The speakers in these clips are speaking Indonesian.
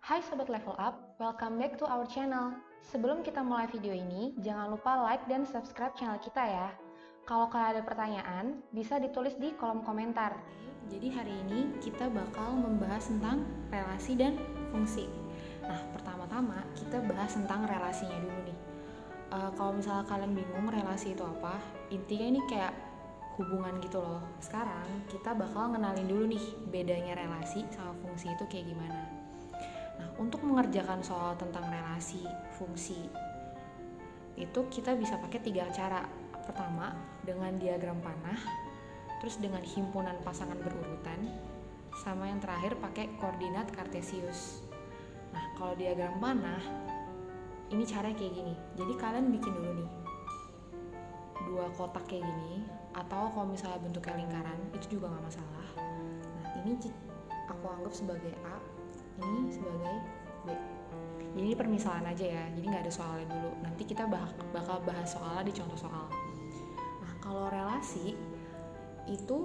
Hai Sobat Level Up, welcome back to our channel. Sebelum kita mulai video ini, jangan lupa like dan subscribe channel kita ya. Kalau kalian ada pertanyaan, bisa ditulis di kolom komentar. Jadi hari ini kita bakal membahas tentang relasi dan fungsi. Nah, pertama-tama kita bahas tentang relasinya dulu nih. Kalau misalnya kalian bingung relasi itu apa, intinya ini kayak hubungan gitu loh. Sekarang kita bakal ngenalin dulu nih bedanya relasi sama fungsi itu kayak gimana. Nah, untuk mengerjakan soal tentang relasi, fungsi, itu kita bisa pakai 3 cara. Pertama, dengan diagram panah, terus dengan himpunan pasangan berurutan, sama yang terakhir pakai koordinat kartesius. Nah, kalau diagram panah, ini caranya kayak gini. Jadi kalian bikin dulu nih 2 kotak kayak gini, atau kalau misalnya bentuknya lingkaran, itu juga nggak masalah. Nah, ini aku anggap sebagai A, ini sebagai B. Jadi ini permisalan aja ya, jadi nggak ada soalnya dulu. Nanti kita bakal bahas soalnya di contoh soal. Nah, kalau relasi itu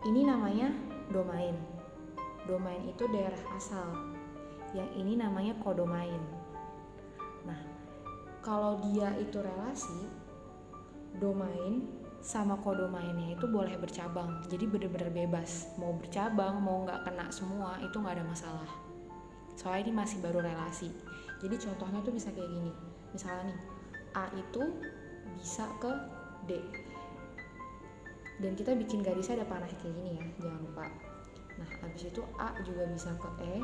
ini namanya domain. Domain itu daerah asal. Yang ini namanya kodomain. Nah, kalau dia itu relasi, domain sama kodomainnya itu boleh bercabang, jadi bener-bener bebas, mau bercabang mau nggak kena semua itu nggak ada masalah, soalnya ini masih baru relasi. Jadi contohnya tuh bisa kayak gini, misalnya nih A itu bisa ke D, dan kita bikin garisnya ada panah kayak gini ya, jangan lupa. Nah, habis itu A juga bisa ke E,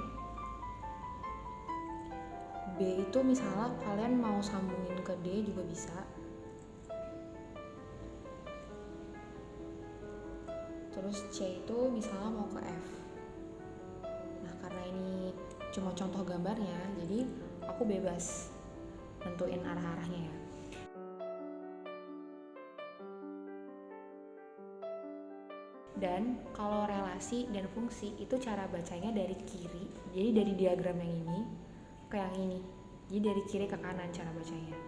B itu misalnya kalian mau sambungin ke D juga bisa. Terus C itu misalnya mau ke F. Nah, karena ini cuma contoh gambarnya, jadi aku bebas nentuin arah-arahnya ya. Dan kalau relasi dan fungsi itu cara bacanya dari kiri, jadi dari diagram yang ini ke yang ini. Jadi dari kiri ke kanan cara bacanya.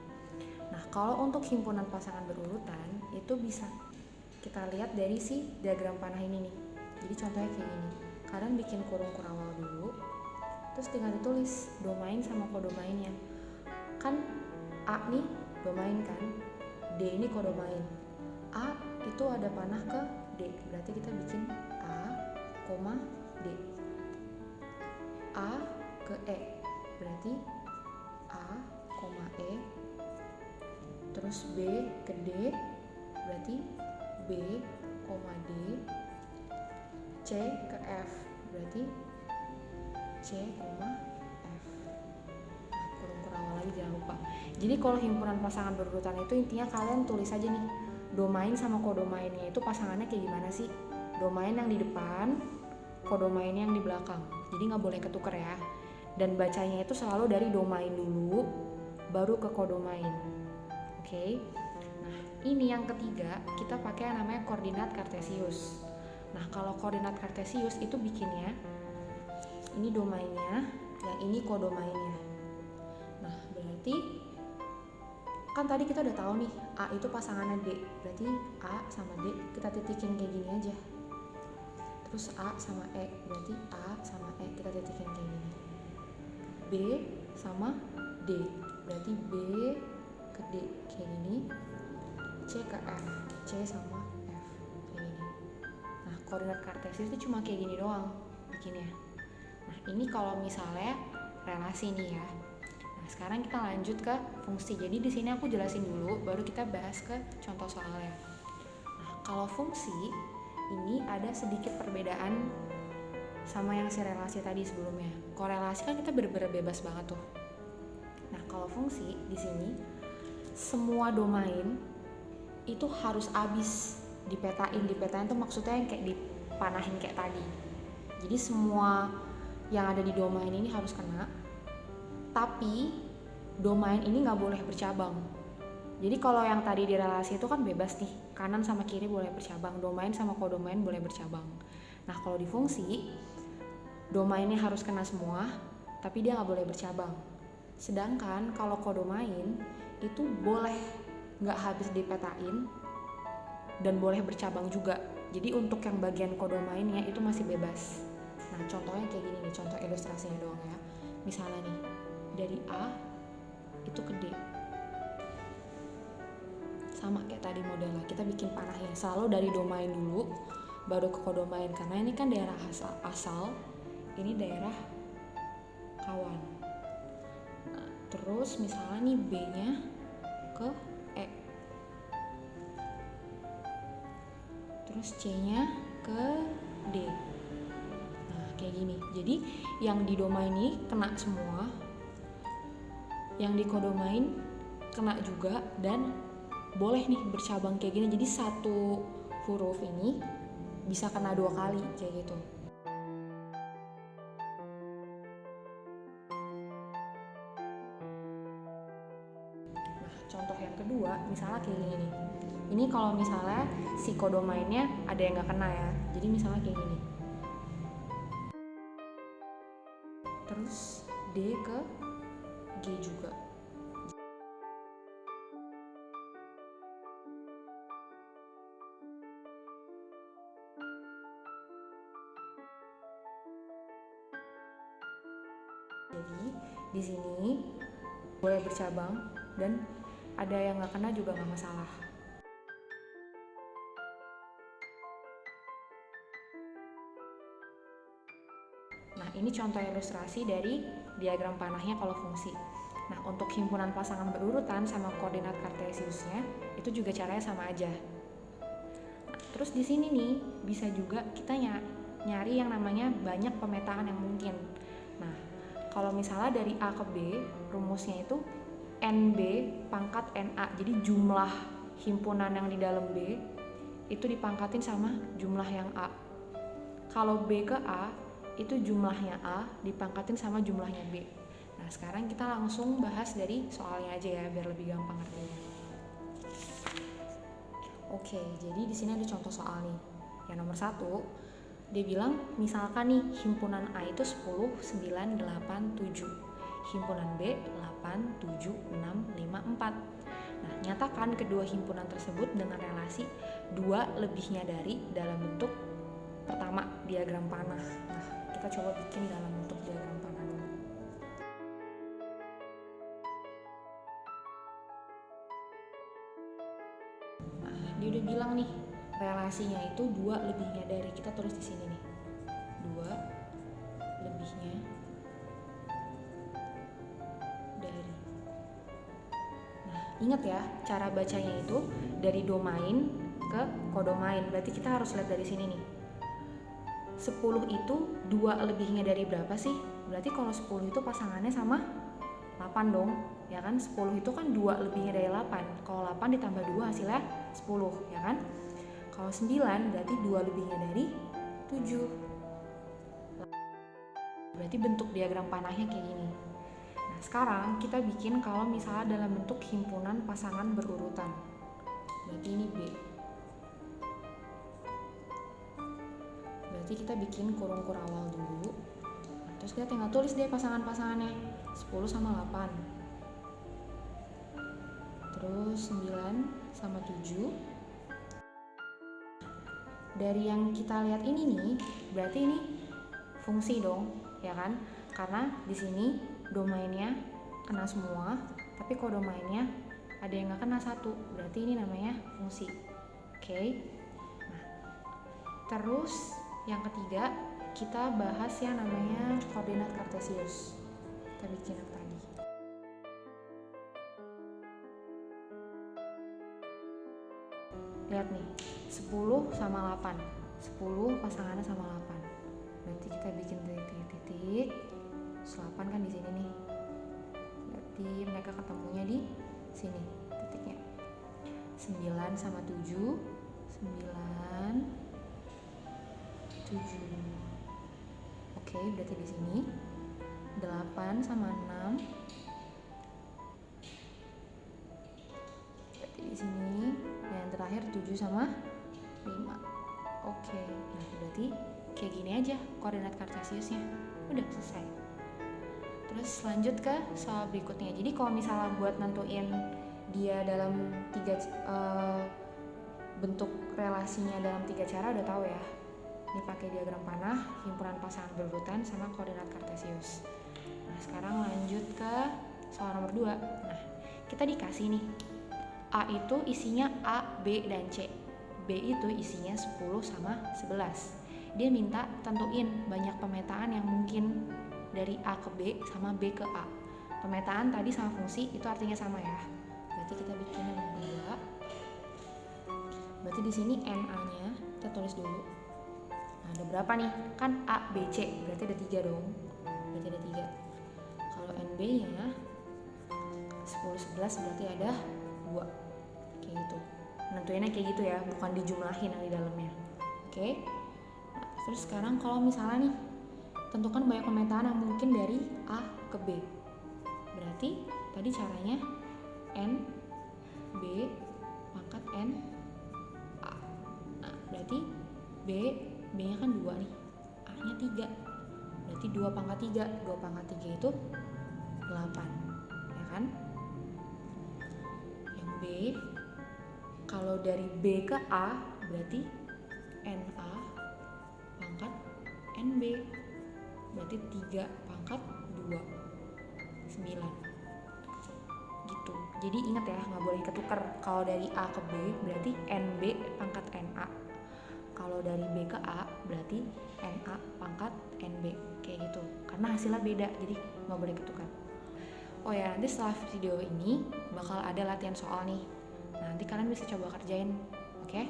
Nah, kalau untuk himpunan pasangan berurutan itu bisa kita lihat dari si diagram panah ini nih. Jadi contohnya kayak gini, kalian bikin kurung kurawal dulu, terus tinggal ditulis domain sama kodomainnya. Kan A nih domain kan, D ini kodomain. A itu ada panah ke D, berarti kita bikin A, D. A ke E, berarti A, E. Terus B ke D, berarti B, D. C ke F, berarti C, F. Nah, kurung kurawal lagi jangan lupa. Jadi kalau himpunan pasangan berurutan itu intinya kalian tulis aja nih domain sama kodomainnya itu pasangannya kayak gimana sih. Domain yang di depan, kodomainnya yang di belakang. Jadi nggak boleh ketuker ya. Dan bacanya itu selalu dari domain dulu, baru ke kodomain. Oke. Nah, ini yang ketiga kita pakai yang namanya koordinat kartesius. Nah, kalau koordinat kartesius itu bikinnya ini domainnya, yang ini kodomainnya. Nah, berarti kan tadi kita udah tahu nih A itu pasangannya D, berarti A sama D kita titikin kayak gini aja. Terus A sama E, berarti A sama E kita titikin kayak gini. B sama D, berarti B ke D kayak gini. C ke F, C sama F kayak gini. Nah, koordinat kartesius itu cuma kayak gini doang bikinnya. Nah, ini kalau misalnya relasi nih ya. Nah, sekarang kita lanjut ke fungsi. Jadi di sini aku jelasin dulu, baru kita bahas ke contoh soalnya. Nah, kalau fungsi ini ada sedikit perbedaan sama yang si relasi tadi sebelumnya. Korelasi kan kita bener-bener bebas banget tuh. Nah, kalau fungsi di sini semua domain itu harus habis dipetain tuh maksudnya yang kayak dipanahin kayak tadi. Jadi semua yang ada di domain ini harus kena, tapi domain ini nggak boleh bercabang. Jadi kalau yang tadi di relasi itu kan bebas nih, kanan sama kiri boleh bercabang, domain sama kodomain boleh bercabang. Nah, kalau di fungsi domainnya harus kena semua, tapi dia nggak boleh bercabang. Sedangkan kalau kodomain itu boleh nggak habis dipetain dan boleh bercabang juga. Jadi untuk yang bagian kodomainnya itu masih bebas. Nah contohnya kayak gini nih, contoh ilustrasinya doang ya. Misalnya nih, dari A itu ke D, sama kayak tadi modelnya, kita bikin panahnya selalu dari domain dulu baru ke kodomain, karena ini kan daerah asal, ini daerah kawan. Nah, terus misalnya nih B nya ke E, terus C nya ke D. Nah kayak gini, jadi yang di domain ini kena semua, yang di kodomain kena juga, dan boleh nih bercabang kayak gini. Jadi satu huruf ini bisa kena 2 kali kayak gitu. Nah contoh yang kedua misalnya kayak gini nih. Ini kalau misalnya si kodomainnya ada yang nggak kena ya, jadi misalnya kayak gini, terus D ke G juga. Jadi di sini boleh bercabang dan ada yang nggak kena juga nggak masalah. Nah ini contoh ilustrasi dari diagram panahnya kalau fungsi. Nah untuk himpunan pasangan berurutan sama koordinat kartesiusnya itu juga caranya sama aja. Nah, terus di sini nih bisa juga kita nyari yang namanya banyak pemetaan yang mungkin. Nah kalau misalnya dari A ke B, rumusnya itu NB pangkat NA. Jadi jumlah himpunan yang di dalam B itu dipangkatin sama jumlah yang A. Kalau B ke A, itu jumlahnya A dipangkatin sama jumlahnya B. Nah sekarang kita langsung bahas dari soalnya aja ya, biar lebih gampang ngertinya. Oke, jadi di sini ada contoh soal nih. Yang nomor 1, dia bilang misalkan nih himpunan A itu 10, 9, 8, 7, himpunan B 8, 7, 6, 5, 4. Nah nyatakan kedua himpunan tersebut dengan relasi 2 lebihnya dari dalam bentuk pertama diagram panah. Nah kita coba bikin dalam bentuk diagram panah dulu. Nah dia udah bilang nih relasinya itu 2 lebihnya dari, kita tulis di sini nih, 2 lebihnya dari. Nah ingat ya, cara bacanya itu dari domain ke kodomain, berarti kita harus lihat dari sini nih. 10 itu 2 lebihnya dari berapa sih? Berarti kalau 10 itu pasangannya sama 8 dong, ya kan? 10 itu kan 2 lebihnya dari 8. Kalau 8 ditambah 2 hasilnya 10, ya kan? Kalau 9 berarti 2 lebihnya dari 7. Berarti bentuk diagram panahnya kayak gini. Nah sekarang kita bikin kalau misalnya dalam bentuk himpunan pasangan berurutan. Berarti ini B. Berarti kita bikin kurung-kurung awal dulu. Nah, terus kita tinggal tulis deh pasangan-pasangannya. 10 sama 8. Terus 9 sama 7. Dari yang kita lihat ini nih, berarti ini fungsi dong, ya kan? Karena di sini domainnya kena semua, tapi kodomainnya ada yang nggak kena satu, berarti ini namanya fungsi. Oke. Nah, terus yang ketiga kita bahas yang namanya koordinat kartesius. Kita bikin yang tadi. Lihat nih, 10 sama 8. 10 pasangannya sama 8. Berarti kita bikin titik-titik. 8 kan di sini nih. Berarti mereka ketemunya di sini titiknya. 9 sama 7. 9 7. Oke, berarti di sini 8 sama 6. Berarti di sini yang terakhir 7 sama 5. Oke, nah berarti kayak gini aja koordinat kartesiusnya. Udah selesai. Terus lanjut ke soal berikutnya. Jadi kalau misalnya buat nentuin dia dalam bentuk relasinya dalam 3 cara udah tahu ya. Ini pakai diagram panah, himpunan pasangan berurutan sama koordinat kartesius. Nah, sekarang lanjut ke soal nomor 2. Nah, kita dikasih nih, A itu isinya A, B, dan C. B itu isinya 10 sama 11. Dia minta tentuin banyak pemetaan yang mungkin dari A ke B sama B ke A. Pemetaan tadi sama fungsi itu artinya sama ya. Berarti kita bikin yang kedua. Berarti di sini NA-nya kita tulis dulu. Nah, ada berapa nih? Kan A, B, C, berarti ada 3 dong. Berarti ada 3. Kalau NB-nya 10, 11 berarti ada 2. Kayak gitu. Nentuinnya kayak gitu ya, bukan dijumlahin yang di dalamnya. Oke. Nah, terus sekarang kalau misalnya nih, tentukan banyak pemetaan yang mungkin dari A ke B. Berarti tadi caranya N B pangkat N A. Nah, berarti B-nya kan 2 nih, A-nya 3. Berarti 2 pangkat 3. 2 pangkat 3 itu 8. Ya kan? Yang B, kalau dari B ke A berarti NA pangkat NB. Berarti 3 pangkat 2, 9. Gitu. Jadi ingat ya, nggak boleh ketukar. Kalau dari A ke B berarti NB pangkat NA. Kalau dari B ke A berarti NA pangkat NB. Kayak gitu. Karena hasilnya beda, jadi nggak boleh ketukar. Oh ya, nanti setelah video ini bakal ada latihan soal nih. Nah, nanti kalian bisa coba kerjain, oke?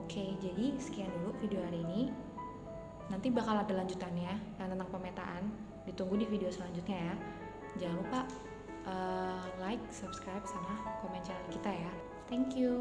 Oke, jadi sekian dulu video hari ini. Nanti bakal ada lanjutannya yang tentang pemetaan. Ditunggu di video selanjutnya ya. Jangan lupa like, subscribe, sama komen channel kita ya. Thank you.